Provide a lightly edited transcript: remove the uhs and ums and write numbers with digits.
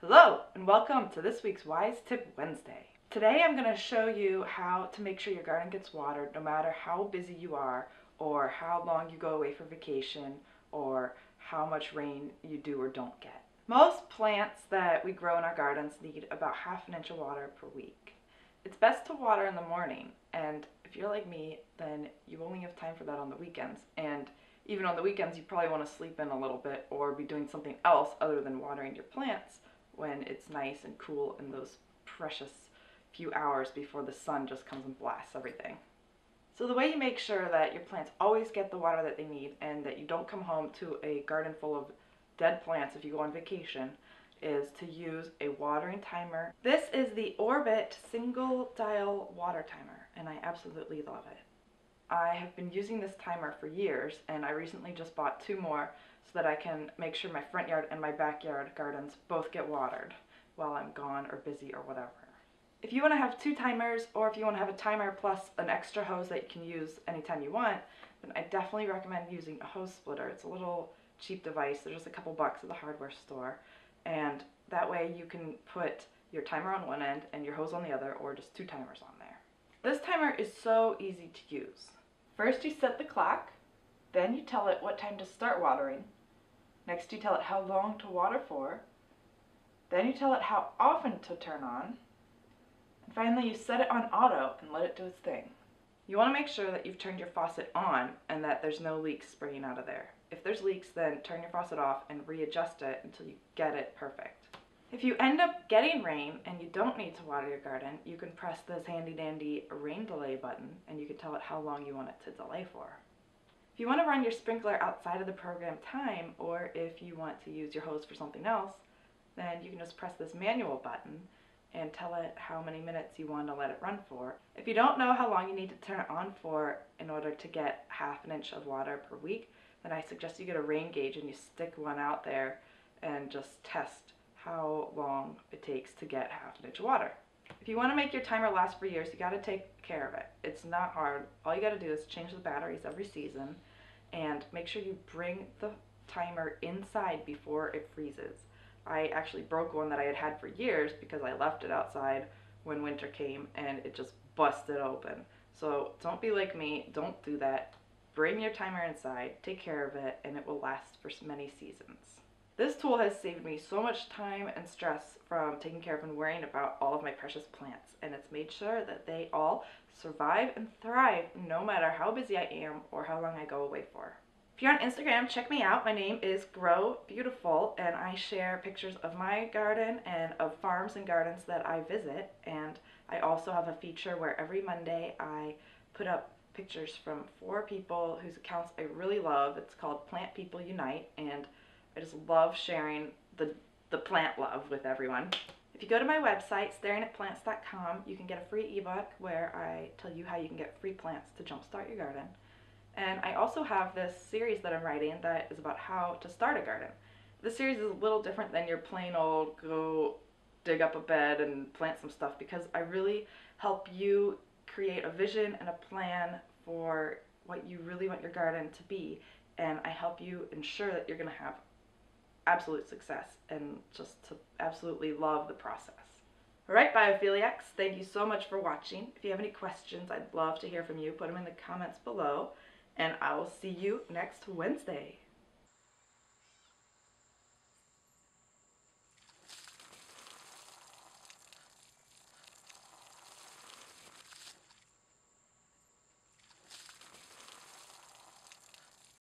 Hello and welcome to this week's Wise Tip Wednesday. Today I'm going to show you how to make sure your garden gets watered no matter how busy you are or how long you go away for vacation or how much rain you do or don't get. Most plants that we grow in our gardens need about half an inch of water per week. It's best to water in the morning, and if you're like me, then you only have time for that on the weekends, and even on the weekends you probably want to sleep in a little bit or be doing something else other than watering your plants when it's nice and cool in those precious few hours before the sun just comes and blasts everything. So the way you make sure that your plants always get the water that they need and that you don't come home to a garden full of dead plants if you go on vacation is to use a watering timer. This is the Orbit single dial water timer, and I absolutely love it. I have been using this timer for years, and I recently just bought two more so that I can make sure my front yard and my backyard gardens both get watered while I'm gone or busy or whatever. If you want to have two timers, or if you want to have a timer plus an extra hose that you can use anytime you want, then I definitely recommend using a hose splitter. It's a little cheap device. They're just a couple bucks at the hardware store, and that way you can put your timer on one end and your hose on the other, or just two timers on there. This timer is so easy to use. First you set the clock, then you tell it what time to start watering. Next you tell it how long to water for. Then you tell it how often to turn on. And finally you set it on auto and let it do its thing. You want to make sure that you've turned your faucet on and that there's no leaks spraying out of there. If there's leaks, then turn your faucet off and readjust it until you get it perfect. If you end up getting rain and you don't need to water your garden, you can press this handy dandy rain delay button and you can tell it how long you want it to delay for. If you want to run your sprinkler outside of the program time, or if you want to use your hose for something else, then you can just press this manual button and tell it how many minutes you want to let it run for. If you don't know how long you need to turn it on for in order to get half an inch of water per week, then I suggest you get a rain gauge and you stick one out there and just test how long it takes to get half an inch of water. If you want to make your timer last for years, you got to take care of it. It's not hard. All you got to do is change the batteries every season and make sure you bring the timer inside before it freezes. I actually broke one that I had had for years because I left it outside when winter came and it just busted open. So don't be like me. Don't do that. Bring your timer inside, take care of it, and it will last for many seasons. This tool has saved me so much time and stress from taking care of and worrying about all of my precious plants, and it's made sure that they all survive and thrive no matter how busy I am or how long I go away for. If you're on Instagram, check me out. My name is Grow Beautiful, and I share pictures of my garden and of farms and gardens that I visit, and I also have a feature where every Monday I put up pictures from 4 people whose accounts I really love. It's called Plant People Unite, and I just love sharing the plant love with everyone. If you go to my website, staringatplants.com, you can get a free ebook where I tell you how you can get free plants to jumpstart your garden. And I also have this series that I'm writing that is about how to start a garden. This series is a little different than your plain old go dig up a bed and plant some stuff, because I really help you create a vision and a plan for what you really want your garden to be, and I help you ensure that you're going to have absolute success and just to absolutely love the process. Alright, biophiliacs, thank you so much for watching. If you have any questions, I'd love to hear from you. Put them in the comments below, and I will see you next Wednesday.